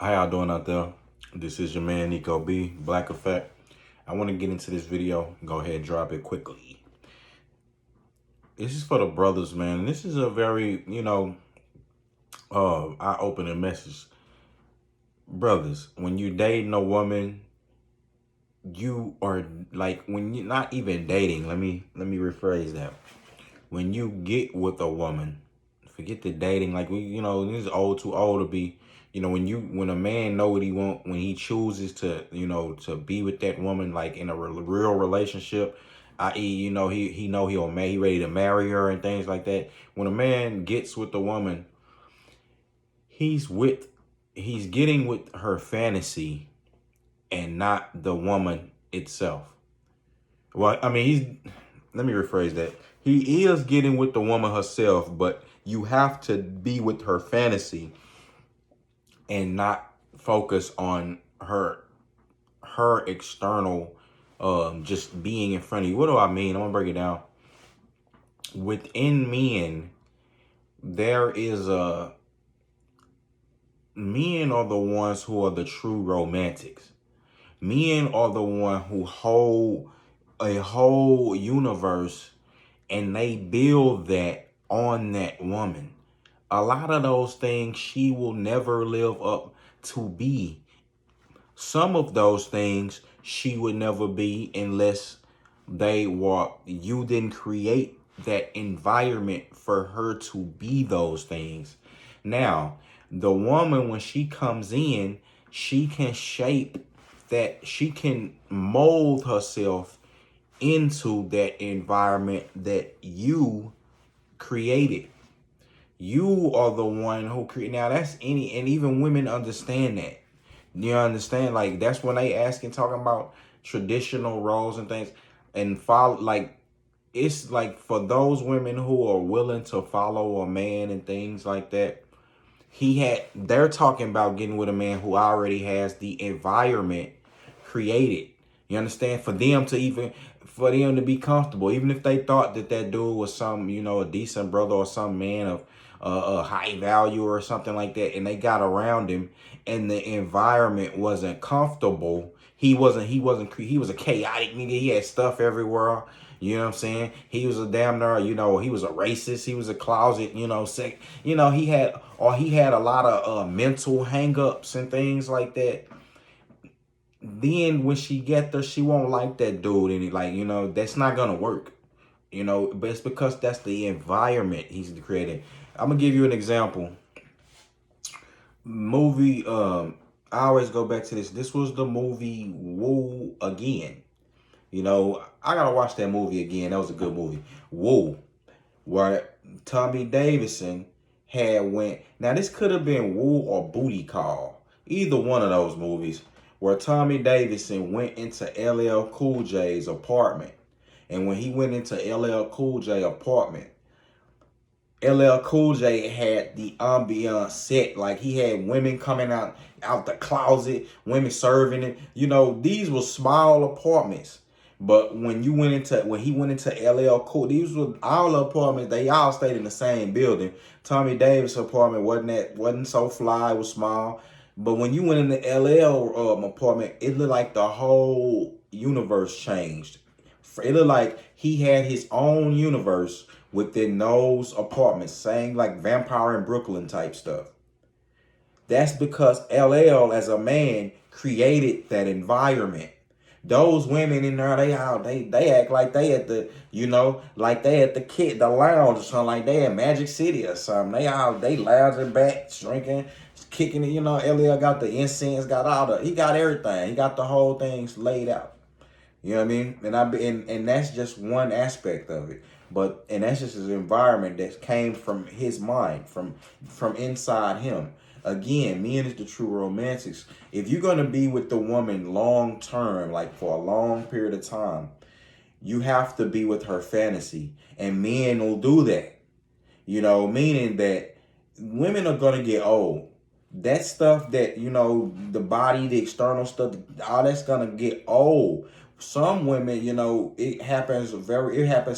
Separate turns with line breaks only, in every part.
How y'all doing out there? This is your man Nico B, Black Effect. I want to get into this video. Go ahead and drop it quickly. This is for the brothers, man. This is a very, eye-opening message. Brothers, when you dating a woman, you are like when you're not even dating. Let me rephrase that. When you get with a woman, forget the dating. Like this is old too old to be. When a man know what he want, when he chooses to, to be with that woman, like in a real relationship, i.e., he know he ready to marry her and things like that. When a man gets with the woman, he's with, he's getting with her fantasy and not the woman itself. Well, I mean, let me rephrase that. He is getting with the woman herself, but you have to be with her fantasy and not focus on her external just being in front of you. What do I mean? I'm gonna break it down. Within men, there is men are the ones who are the true romantics. Men are the one who hold a whole universe and they build that on that woman. A lot of those things she will never live up to be. Some of those things she would never be unless you didn't create that environment for her to be those things. Now, the woman, when she comes in, she can shape that, she can mold herself into that environment that you created. You are the one who create. Now that's and even women understand that. You understand? Like that's when they asking, talking about traditional roles and things, and follow. Like it's like for those women who are willing to follow a man and things like that. They're talking about getting with a man who already has the environment created. You understand? For them to be comfortable, even if they thought that dude was some, a decent brother or some man of a high value or something like that, and they got around him and the environment wasn't comfortable. He was a chaotic nigga. He had stuff everywhere. You know what I'm saying? He was a damn near, he was a racist. He was a closet, he had a lot of mental hangups and things like that. Then when she get there, she won't like that dude. And that's not going to work, but it's because that's the environment he's creating. I'm going to give you an example. Movie, I always go back to this. This was the movie Woo Again. I gotta watch that movie again. That was a good movie. Woo, where Tommy Davidson had went. Now this could have been Woo or Booty Call. Either one of those movies, where Tommy Davidson went into LL Cool J's apartment. And when he went into LL Cool J apartment, LL Cool J had the ambiance set. Like he had women coming out the closet, women serving it. These were small apartments. But when he went into LL Cool, these were all the apartments. They all stayed in the same building. Tommy Davis' apartment wasn't so fly. It was small. But when you went in the LL apartment, it looked like the whole universe changed. It looked like he had his own universe within those apartments, saying like Vampire in Brooklyn type stuff. That's because LL as a man created that environment. Those women in there, they act like they at the, like they at the lounge or something, like they at Magic City or something. They lounging back, drinking, kicking it. LL got the incense, he got everything. He got the whole things laid out. You know what I mean? And that's just one aspect of it. And that's just his environment that came from his mind, from inside him. Again, men is the true romantics. If you're gonna be with the woman long term, like for a long period of time, you have to be with her fantasy. And men will do that. Meaning that women are gonna get old. That stuff that, the body, the external stuff, all that's gonna get old. Some women, it happens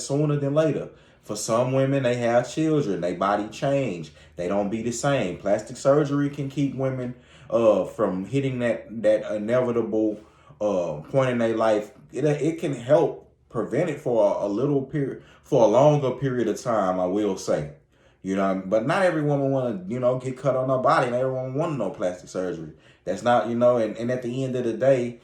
sooner than later. For some women, they have children, they body change, they don't be the same. Plastic surgery can keep women from hitting that inevitable point in their life. It can help prevent it for a little period, for a longer period of time, I will say. You know, but not every woman want to, get cut on her body. Not everyone want no plastic surgery. That's not, and at the end of the day,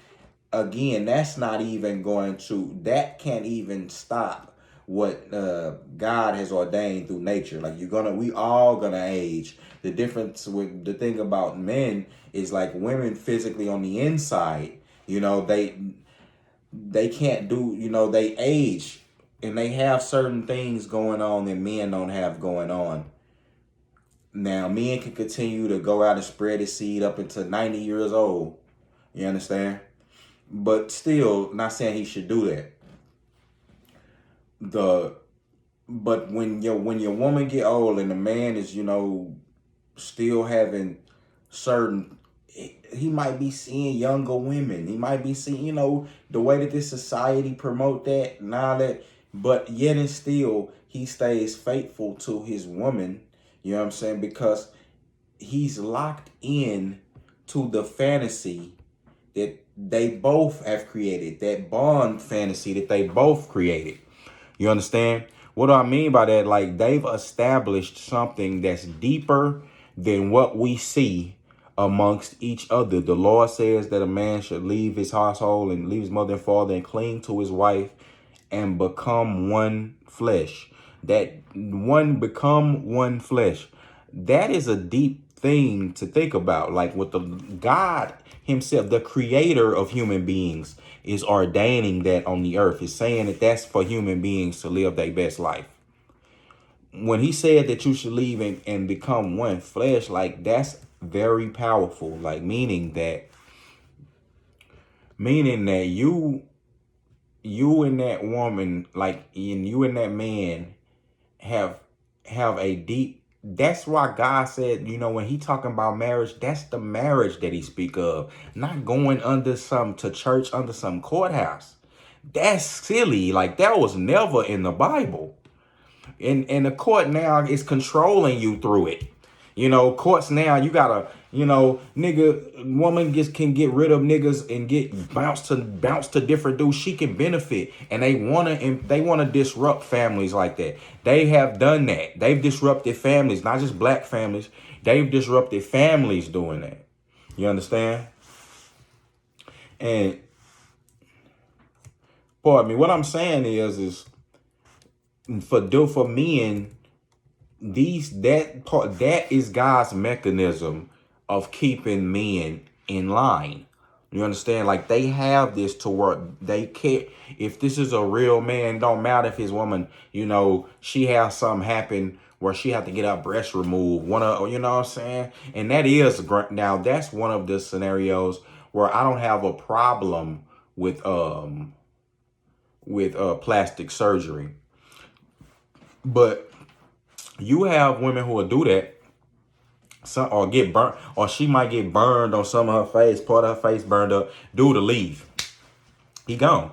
again, that can't even stop what God has ordained through nature. Like we all gonna age. The difference with the thing about men is like women physically on the inside, they can't do, they age and they have certain things going on that men don't have going on. Now, men can continue to go out and spread his seed up until 90 years old. You understand? But still, not saying he should do that. But when your woman get old and the man is, still having certain, he might be seeing younger women. He might be seeing, the way that this society promote that and all that. But yet and still, he stays faithful to his woman. You know what I'm saying? Because he's locked in to the fantasy that they both have created, that bond fantasy that they both created. You understand? What do I mean by that? Like, they've established something that's deeper than what we see amongst each other. The Lord says that a man should leave his household and leave his mother and father and cling to his wife and become one flesh. Become one flesh. That is a deep thing to think about. Like, with the God himself, the creator of human beings, is ordaining that on the earth. Is saying that that's for human beings to live their best life. When he said that you should leave and become one flesh, like, that's very powerful. Like, meaning that you and that woman, like, and you and that man have a deep. That's why God said, when he talking about marriage, that's the marriage that he speak of, not going to church under some courthouse. That's silly. Like, that was never in the Bible. And the court now is controlling you through it. Courts now, you gotta, woman can get rid of niggas and get bounce to different dudes. She can benefit, and they wanna disrupt families like that. They have done that. They've disrupted families, not just black families. They've disrupted families doing that. You understand? And pardon me. What I'm saying is for men. That is God's mechanism of keeping men in line. You understand? Like, they have this to work. They can't, if this is a real man, don't matter if his woman, she has something happen where she have to get her breast removed. You know what I'm saying? And now that's one of the scenarios where I don't have a problem with plastic surgery. But you have women who will do that, or get burnt, or she might get burned on some of her face, part of her face burned up. Dude to leave. He gone.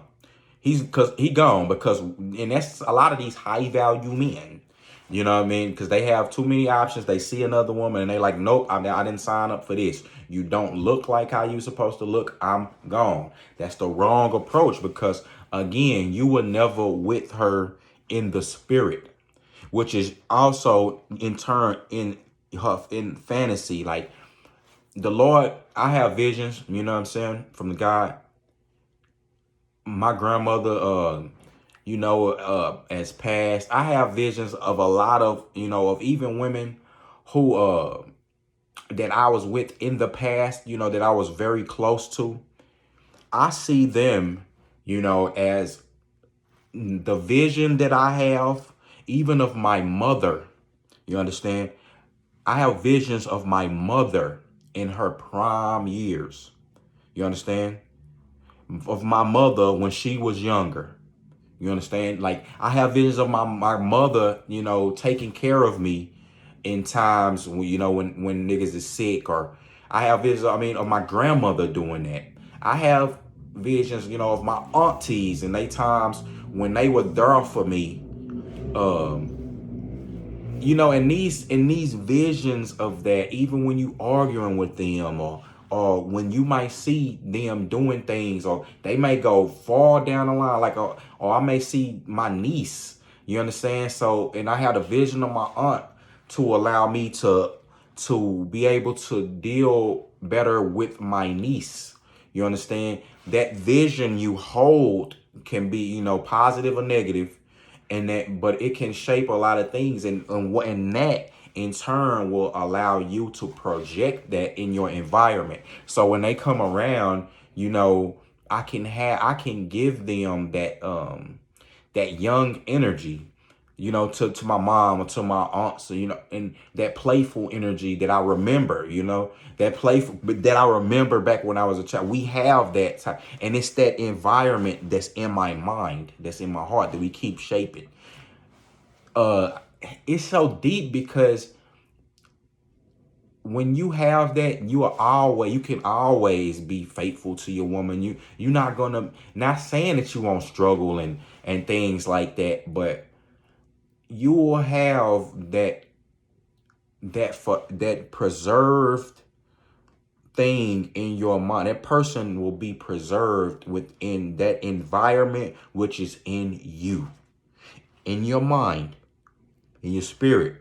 He gone because, and that's a lot of these high value men. You know what I mean? Because they have too many options. They see another woman and they like, nope, I didn't sign up for this. You don't look like how you supposed to look. I'm gone. That's the wrong approach, because again, you were never with her in the spirit, which is also in turn in fantasy. Like, the Lord, I have visions, you know what I'm saying, from the God. My grandmother, has passed. I have visions of a lot of, of even women who, that I was with in the past, that I was very close to. I see them, as the vision that I have, even of my mother. You understand? I have visions of my mother in her prime years. You understand? Of my mother when she was younger. You understand? Like, I have visions of my mother, taking care of me in times when, when niggas is sick. Or I have visions, of my grandmother doing that. I have visions, of my aunties and they times when they were there for me You know, in these visions of that, even when you arguing with them, or when you might see them doing things, or they may go far down the line, like, or I may see my niece, you understand? So, and I had a vision of my aunt to allow me to be able to deal better with my niece. You understand? That vision you hold can be, positive or negative, and that, but it can shape a lot of things, and that in turn will allow you to project that in your environment. So when they come around, I can give them that young energy, to my mom or to my aunt. So, and that playful energy that I remember, that playful, but that I remember back when I was a child. We have that time, and it's that environment that's in my mind, that's in my heart, that we keep shaping. Uh, it's so deep because when you have that, you can always be faithful to your woman. You're not gonna, not saying that you won't struggle and things like that, but you will have that preserved thing in your mind. That person will be preserved within that environment, which is in you, in your mind, in your spirit.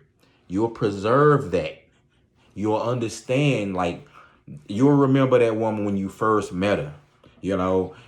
You'll preserve that. You'll understand, like, you'll remember that woman when you first met her.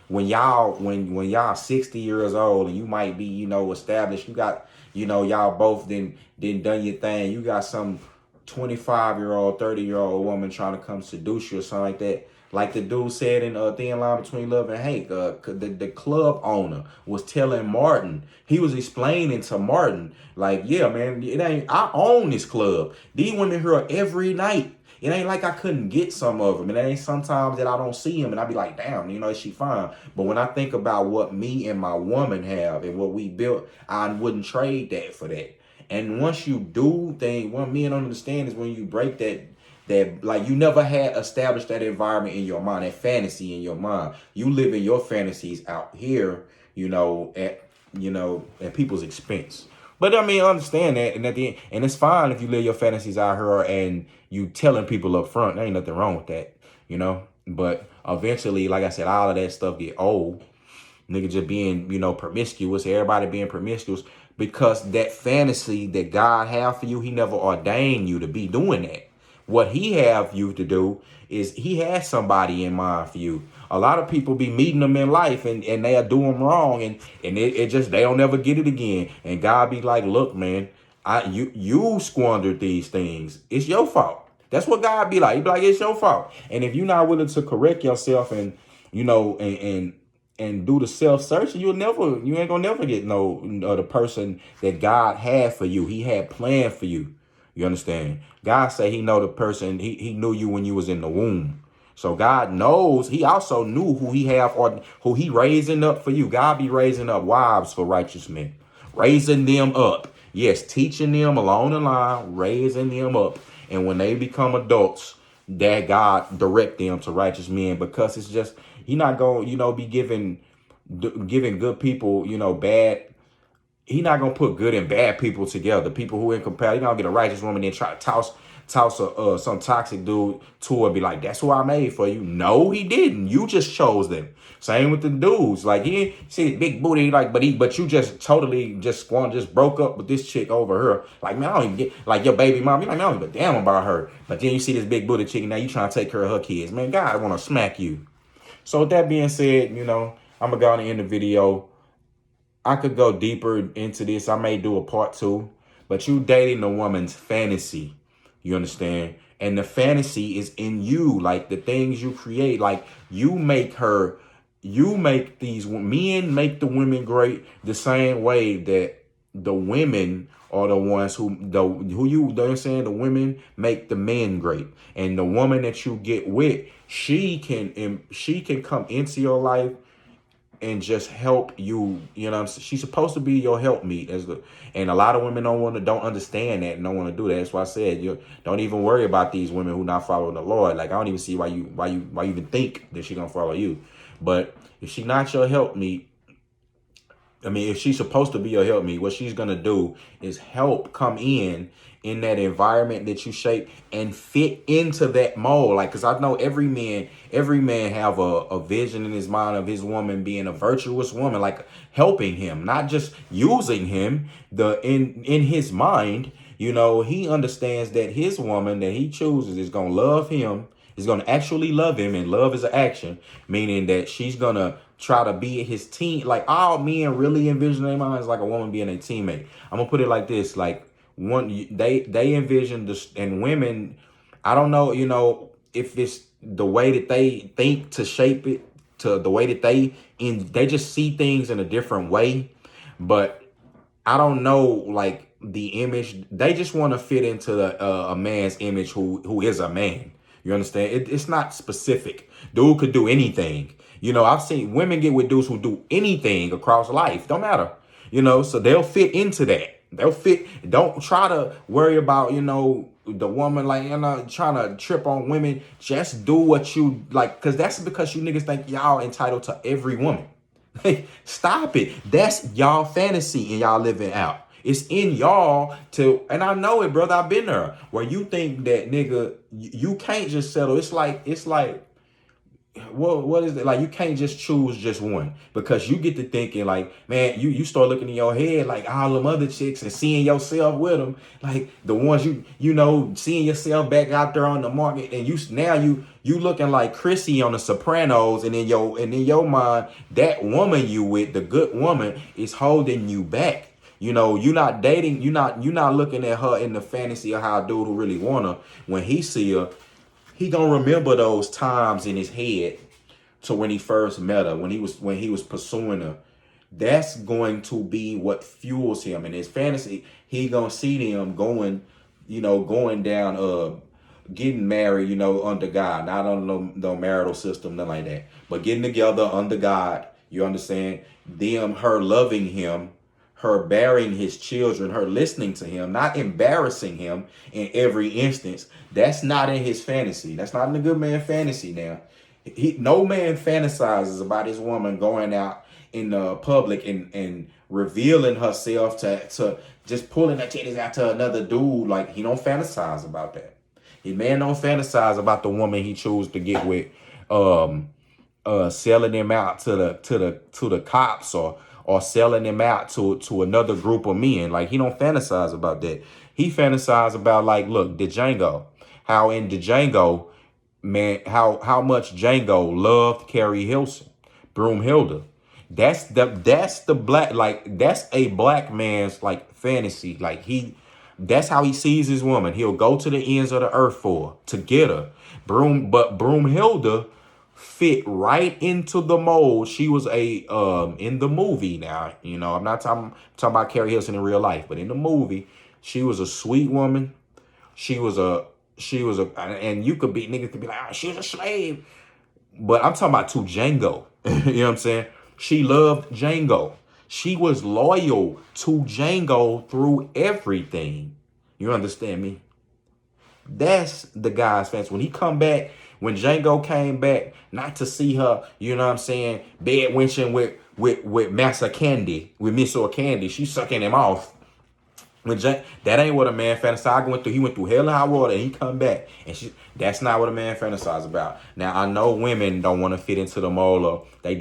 When y'all 60 years old, and you might be, established. You got, y'all both then done your thing. You got some 25-year-old, 30-year-old woman trying to come seduce you or something like that. Like the dude said in Thin Line Between Love and Hate, the club owner was telling Martin, he was explaining to Martin, like, yeah, man, I own this club. These women here every night. It ain't like I couldn't get some of them. And it ain't sometimes that I don't see them and I be like, damn, is she fine? But when I think about what me and my woman have and what we built, I wouldn't trade that for that. And once you do things, what men don't understand is when you break that, like, you never had established that environment in your mind, that fantasy in your mind. You live in your fantasies out here, at people's expense. But I mean, understand that, and at the end, and it's fine if you live your fantasies out here and you telling people up front. There ain't nothing wrong with that. But eventually, like I said, all of that stuff get old. Nigga just being, promiscuous, everybody being promiscuous, because that fantasy that God have for you, he never ordained you to be doing that. What he have you to do is he has somebody in mind for you. A lot of people be meeting them in life and they'll do them wrong, and it just, they don't never get it again. And God be like, look, man, you squandered these things. It's your fault. That's what God be like. He be like, it's your fault. And if you're not willing to correct yourself and, and do the self-searching, you ain't gonna never get the person that God had for you. He had planned for you. You understand? God say he know the person, he knew you when you was in the womb. So God knows, he also knew who he have or who he raising up for you. God be raising up wives for righteous men, raising them up. Yes, teaching them along the line, raising them up. And when they become adults, that God direct them to righteous men, because it's just, he not going to, be giving good people, bad. He not gonna put good and bad people together. People who incompatible. He gonna get a righteous woman and try to toss some toxic dude to her. Be like, that's who I made for you. No, he didn't. You just chose them. Same with the dudes. Like, he ain't see big booty. Like, but you just totally just broke up with this chick over her. Like, man, I don't even get, like, your baby mom. You like, man, I don't give a damn about her. But then you see this big booty chick, and now you trying to take care of her kids. Man, God want to smack you. So with that being said, I'm gonna go on and end the video. I could go deeper into this. I may do a part 2, but you dating a woman's fantasy, you understand? And the fantasy is in you, like the things you create, like you make these men make the women great the same way that the women are the ones who you understand, the women make the men great. And the woman that you get with, she can come into your life and just help you, she's supposed to be your helpmeet, and a lot of women don't understand that and don't want to do that. That's why I said, you don't even worry about these women who not following the Lord. Like, I don't even see why you even think that she gonna follow you. But if she not your helpmeet, I mean, if she's supposed to be your help me, what she's gonna do is help come in that environment that you shape and fit into that mold. Like, cause I know every man have a vision in his mind of his woman being a virtuous woman, like helping him, not just using him. In his mind, he understands that his woman that he chooses is gonna love him, is gonna actually love him, and love is an action, meaning that she's gonna try to be his team. Like all men really envision their minds like a woman being a teammate. I'm gonna put it like this: like they envision this, and women, I don't know, if it's the way that they think to shape it to the way that they just see things in a different way. But I don't know, like the image they just want to fit into a man's image who is a man. You understand? It's not specific. Dude could do anything. I've seen women get with dudes who do anything across life. Don't matter. So they'll fit into that. They'll fit. Don't try to worry about, the woman, like, trying to trip on women. Just do what you like, because that's because you niggas think y'all entitled to every woman. Stop it. That's y'all fantasy and y'all living out. It's in y'all and I know it, brother. I've been there where you think that, nigga, you can't just settle. It's like, what is it? Like, you can't just choose just one, because you get to thinking like, man, you start looking in your head like all them other chicks and seeing yourself with them, like the ones seeing yourself back out there on the market, and you looking like Chrissy on the Sopranos, and in your mind, that woman you with, the good woman, is holding you back. You're not dating, you're not looking at her in the fantasy of how a dude who really want her, when he see her, he gonna remember those times in his head to when he first met her, when he was pursuing her. That's going to be what fuels him in his fantasy. He gonna see them going down, getting married, under God, not on no marital system, nothing like that, but getting together under God. You understand? Her loving him, her bearing his children, her listening to him, not embarrassing him in every instance. That's not in his fantasy. That's not in the good man fantasy. Now, no man fantasizes about his woman going out in the public and revealing herself to just pulling her titties out to another dude. Like, he don't fantasize about that. His man don't fantasize about the woman he chose to get with, selling them out to the cops, or selling them out to another group of men. Like, he don't fantasize about that. He fantasize about, like, look, Django. How in Django, man, how much Django loved Carrie Hilson, Broomhilda. That's the black, like, that's a black man's, like, fantasy. Like, that's how he sees his woman. He'll go to the ends of the earth for her, to get her. But Broomhilda fit right into the mold. She was in the movie. Now, I'm not talking about Carrie Hilson in real life, but in the movie, she was a sweet woman. She was a, and niggas could be like, she was a slave. But I'm talking about to Django. You know what I'm saying? She loved Django. She was loyal to Django through everything. You understand me? That's the guy's fancy. When he come back, when Django came back, not to see her, you know what I'm saying, bed winching with Massa Candy, with Miss or Candy, she's sucking him off. That ain't what a man fantasized went through. He went through hell and high water, and he come back, and that's not what a man fantasizes about. Now, I know women don't want to fit into the mold, or they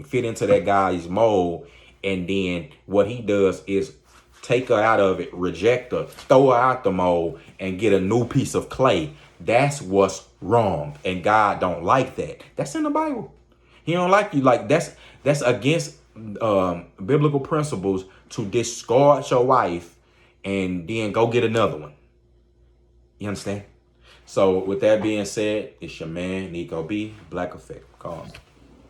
fit into that guy's mold, and then what he does is take her out of it, reject her, throw her out the mold, and get a new piece of clay. That's what's wrong, and God don't like that. That's in the Bible. He don't like you. Like, that's against biblical principles to discard your wife and then go get another one. You understand? So with that being said, it's your man, Nico B, Black Effect. Call me.